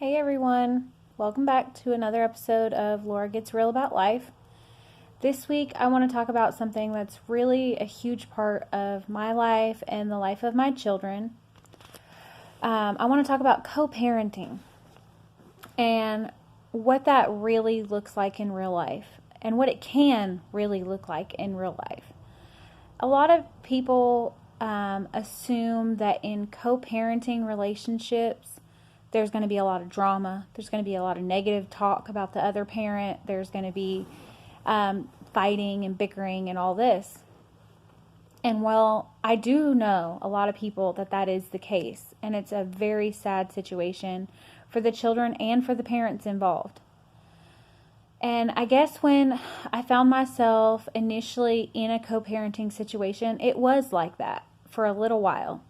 Hey everyone, welcome back to another episode of Laura Gets Real About Life. This week I want to talk about something that's really a huge part of my life and the life of my children. I want to talk about co-parenting and what that really looks like in real life and what it can really look like in real life. A lot of people assume that in co-parenting relationships there's going to be a lot of drama. There's going to be a lot of negative talk about the other parent. There's going to be fighting and bickering and all this. And while I do know a lot of people that is the case, and it's a very sad situation for the children and for the parents involved. And I guess when I found myself initially in a co-parenting situation, it was like that for a little while.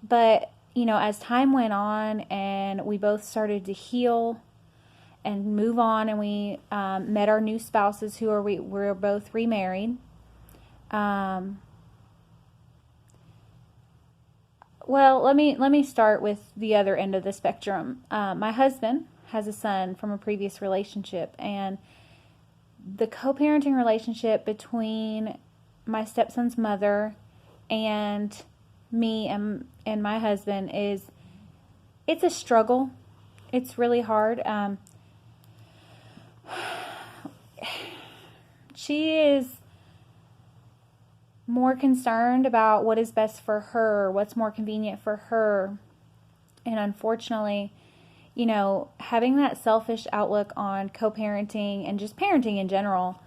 But as time went on and we both started to heal and move on, and we met our new spouses who we're both remarried. Well, let me start with the other end of the spectrum. My husband has a son from a previous relationship, and the co-parenting relationship between my stepson's mother and me and my husband it's a struggle. It's really hard. She is more concerned about what is best for her, what's more convenient for her. And unfortunately, having that selfish outlook on co-parenting and just parenting in general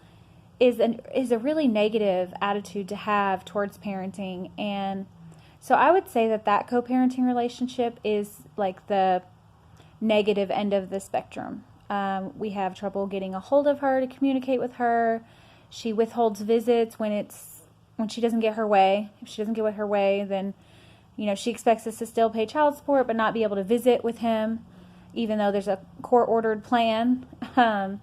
is a really negative attitude to have towards parenting. And so I would say that co-parenting relationship is like the negative end of the spectrum. We have trouble getting a hold of her to communicate with her. She withholds visits when she doesn't get her way. If she doesn't get her way, then she expects us to still pay child support but not be able to visit with him, even though there's a court-ordered plan. And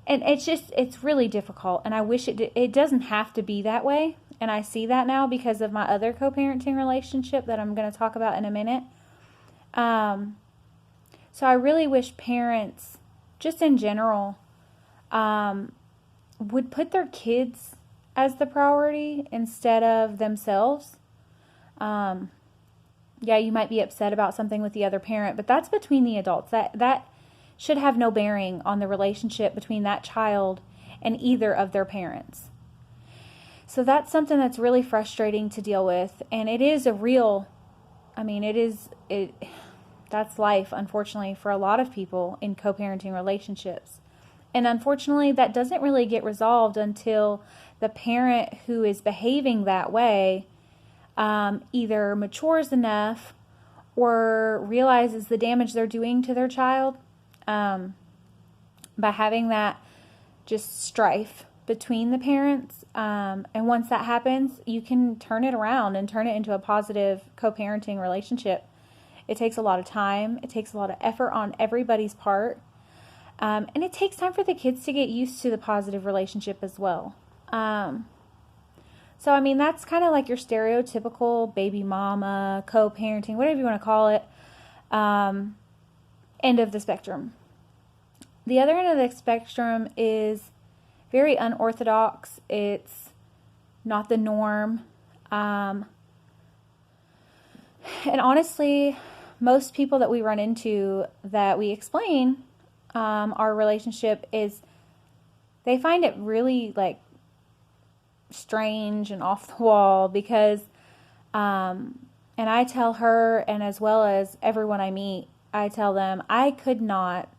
it's really difficult. And I wish it doesn't have to be that way. And I see that now because of my other co-parenting relationship that I'm going to talk about in a minute. So I really wish parents, just in general, would put their kids as the priority instead of themselves. Yeah, you might be upset about something with the other parent, but that's between the adults. That should have no bearing on the relationship between that child and either of their parents. So that's something that's really frustrating to deal with, and it is that's life, unfortunately, for a lot of people in co-parenting relationships. And unfortunately, that doesn't really get resolved until the parent who is behaving that way either matures enough or realizes the damage they're doing to their child by having that just strife between the parents. And once that happens, you can turn it around and turn it into a positive co-parenting relationship. It takes a lot of time. It takes a lot of effort on everybody's part. And it takes time for the kids to get used to the positive relationship as well. So, that's kind of like your stereotypical baby mama, co-parenting, whatever you want to call it, end of the spectrum. The other end of the spectrum is very unorthodox. It's not the norm. And honestly, most people that we run into that we explain our relationship is they find it really strange and off the wall because and I tell her, and as well as everyone I meet, I tell them I could not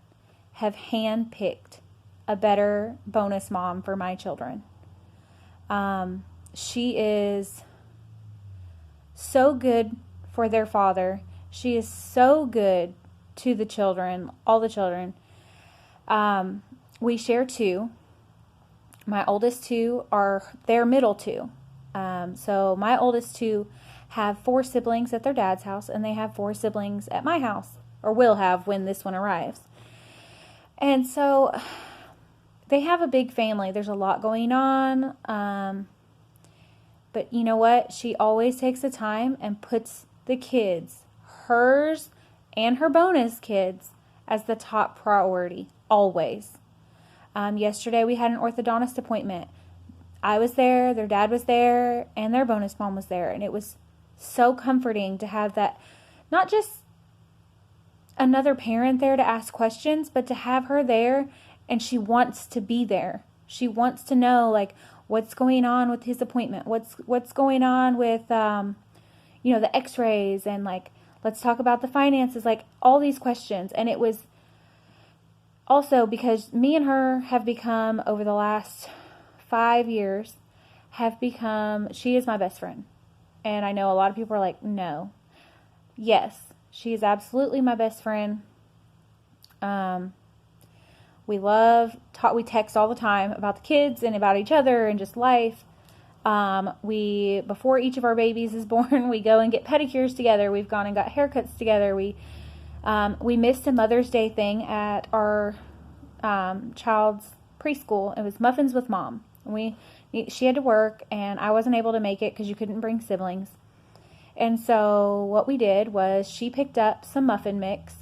have handpicked a better bonus mom for my children. She is so good for their father. She is so good to the children, all the children. We share two. My oldest two are their middle two. So my oldest two have 4 siblings at their dad's house, and they have 4 siblings at my house, or will have when this one arrives. And so they have a big family. There's a lot going on. But you know what? She always takes the time and puts the kids, hers and her bonus kids, as the top priority, always. Yesterday we had an orthodontist appointment. I was there, their dad was there, and their bonus mom was there. And it was so comforting to have that, not just another parent there to ask questions, but to have her there, and she wants to be there. She wants to know, like, what's going on with his appointment, what's going on with the x-rays, and like, let's talk about the finances, like all these questions. And it was also because me and her have become, over the last 5 years, she is my best friend. And I know a lot of people are like, no. Yes, she is absolutely my best friend. We text all the time about the kids and about each other and just life. Before each of our babies is born, we go and get pedicures together. We've gone and got haircuts together. We missed a Mother's Day thing at our child's preschool. It was Muffins with Mom. She had to work, and I wasn't able to make it because you couldn't bring siblings. And so what we did was she picked up some muffin mix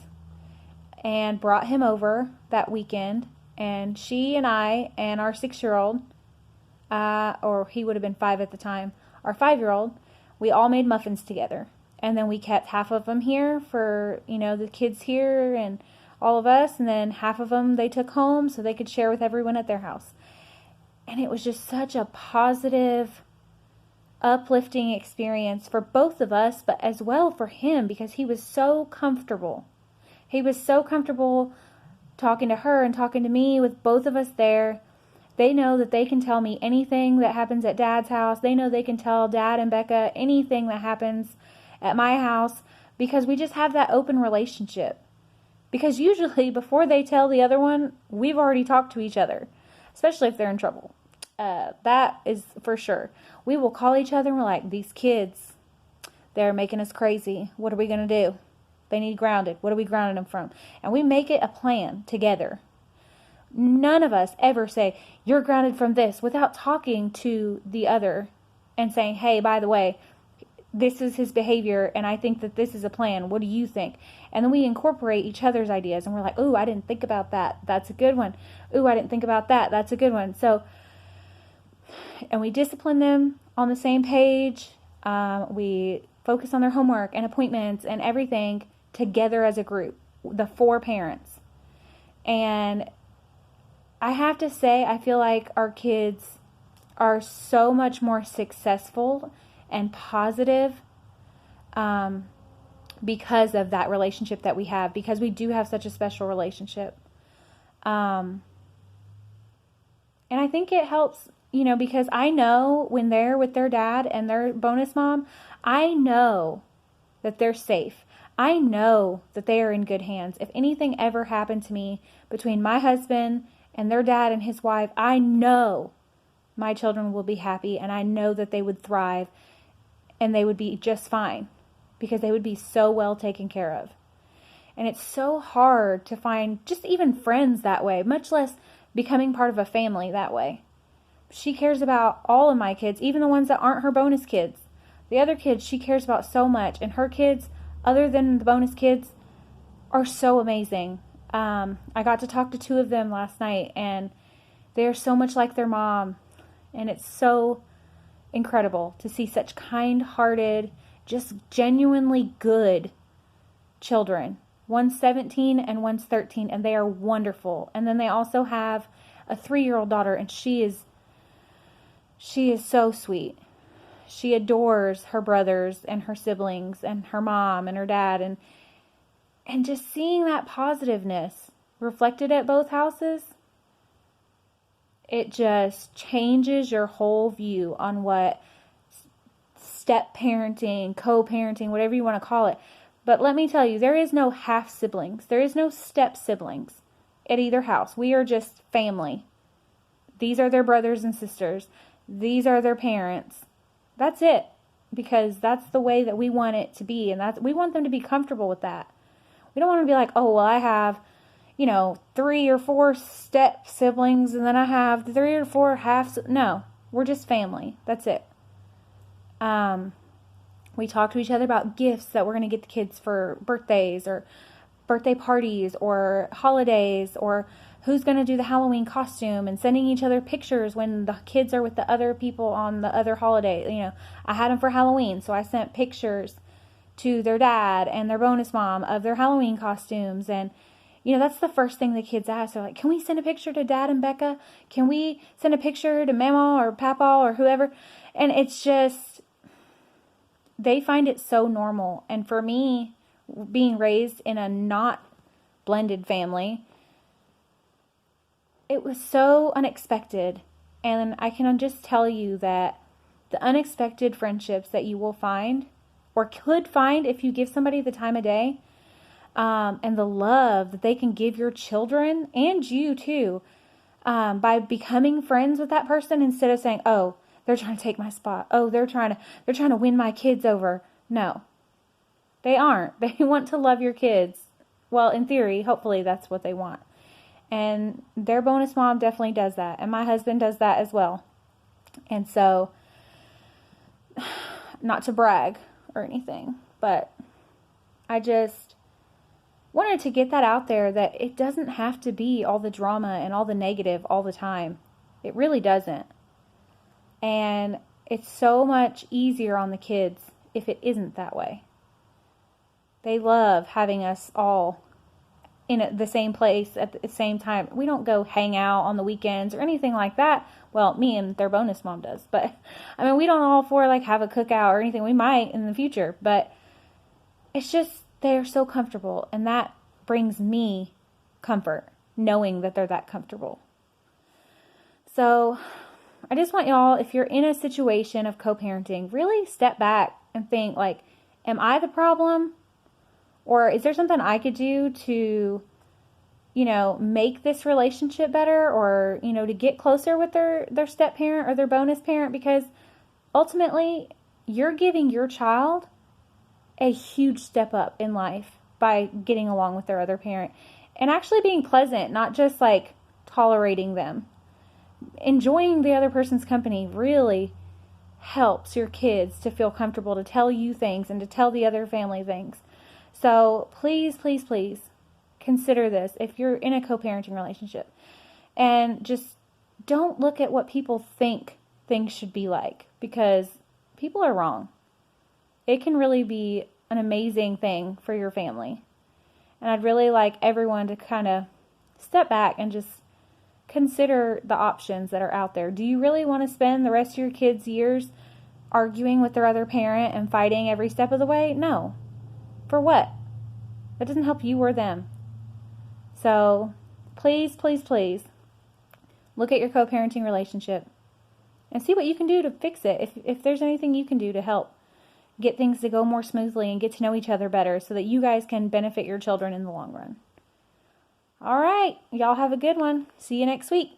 and brought him over that weekend. And she and I and our 6-year-old, or he would have been 5 at the time, our 5-year-old, we all made muffins together. And then we kept half of them here for, the kids here and all of us. And then half of them they took home so they could share with everyone at their house. And it was just such a positive, uplifting experience for both of us, but as well for him, because he was so comfortable. He was so comfortable talking to her and talking to me with both of us there. They know that they can tell me anything that happens at Dad's house. They know they can tell Dad and Becca anything that happens at my house, because we just have that open relationship. Because usually before they tell the other one, we've already talked to each other, especially if they're in trouble. That is for sure. We will call each other and we're like, these kids, they're making us crazy. What are we going to do? They need grounded. What are we grounding them from? And we make it a plan together. None of us ever say, you're grounded from this, without talking to the other and saying, hey, by the way, this is his behavior, and I think that this is a plan. What do you think? And then we incorporate each other's ideas, and we're like, ooh, I didn't think about that. That's a good one. Ooh, I didn't think about that. That's a good one. So, and we discipline them on the same page. We focus on their homework and appointments and everything together as a group, the 4 parents. And I have to say, I feel like our kids are so much more successful and positive because of that relationship that we have, because we do have such a special relationship. And I think it helps, because I know when they're with their dad and their bonus mom, I know that they're safe. I know that they are in good hands. If anything ever happened to me between my husband and their dad and his wife, I know my children will be happy, and I know that they would thrive and they would be just fine, because they would be so well taken care of. And it's so hard to find just even friends that way, much less becoming part of a family that way. She cares about all of my kids, even the ones that aren't her bonus kids. The other kids she cares about so much, and her kids, other than the bonus kids, are so amazing. I got to talk to 2 of them last night, and they're so much like their mom, and it's so incredible to see such kind-hearted, just genuinely good children. One's 17 and one's 13, and they are wonderful. And then they also have a 3-year-old daughter, and she is so sweet. She adores her brothers and her siblings and her mom and her dad, and just seeing that positiveness reflected at both houses, it just changes your whole view on what step parenting, co-parenting, whatever you want to call it. But let me tell you, there is no half siblings. There is no step siblings at either house. We are just family. These are their brothers and sisters. These are their parents. That's it. Because that's the way that we want it to be. And we want them to be comfortable with that. We don't want to be like, oh, well, I have, 3 or 4 step siblings, and then I have 3 or 4 half. No, we're just family. That's it. We talk to each other about gifts that we're going to get the kids for birthdays, or birthday parties or holidays, or who's going to do the Halloween costume, and sending each other pictures when the kids are with the other people on the other holiday. You know, I had them for Halloween, so I sent pictures to their dad and their bonus mom of their Halloween costumes. And, you know, that's the first thing the kids ask. They're like, can we send a picture to Dad and Becca? Can we send a picture to Mama or Papa or whoever? And it's just, they find it so normal. And for me, being raised in a not blended family, it was so unexpected. And I can just tell you that the unexpected friendships that you will find, or could find if you give somebody the time of day, and the love that they can give your children and you too, by becoming friends with that person, instead of saying, oh, they're trying to take my spot. Oh, they're trying to win my kids over. No, they aren't. They want to love your kids. Well, in theory, hopefully that's what they want. And their bonus mom definitely does that. And my husband does that as well. And so, not to brag or anything, but I just wanted to get that out there, that it doesn't have to be all the drama and all the negative all the time. It really doesn't. And it's so much easier on the kids if it isn't that way. They love having us all in the same place at the same time. We don't go hang out on the weekends or anything like that. Well, me and their bonus mom does. But, I mean, we don't all four, like, have a cookout or anything. We might in the future. But it's just, they're so comfortable. And that brings me comfort, knowing that they're that comfortable. So, I just want y'all, if you're in a situation of co-parenting, really step back and think, like, am I the problem? Or is there something I could do to, you know, make this relationship better, or, you know, to get closer with their step parent or their bonus parent? Because ultimately, you're giving your child a huge step up in life by getting along with their other parent and actually being pleasant, not just like tolerating them. Enjoying the other person's company really helps your kids to feel comfortable to tell you things and to tell the other family things. So please, please, please consider this if you're in a co-parenting relationship. And just don't look at what people think things should be like, because people are wrong. It can really be an amazing thing for your family. And I'd really like everyone to kind of step back and just consider the options that are out there. Do you really want to spend the rest of your kids' years arguing with their other parent and fighting every step of the way? No. For what? That doesn't help you or them. So please, please, please look at your co-parenting relationship and see what you can do to fix it. If there's anything you can do to help get things to go more smoothly and get to know each other better, so that you guys can benefit your children in the long run. All right. Y'all have a good one. See you next week.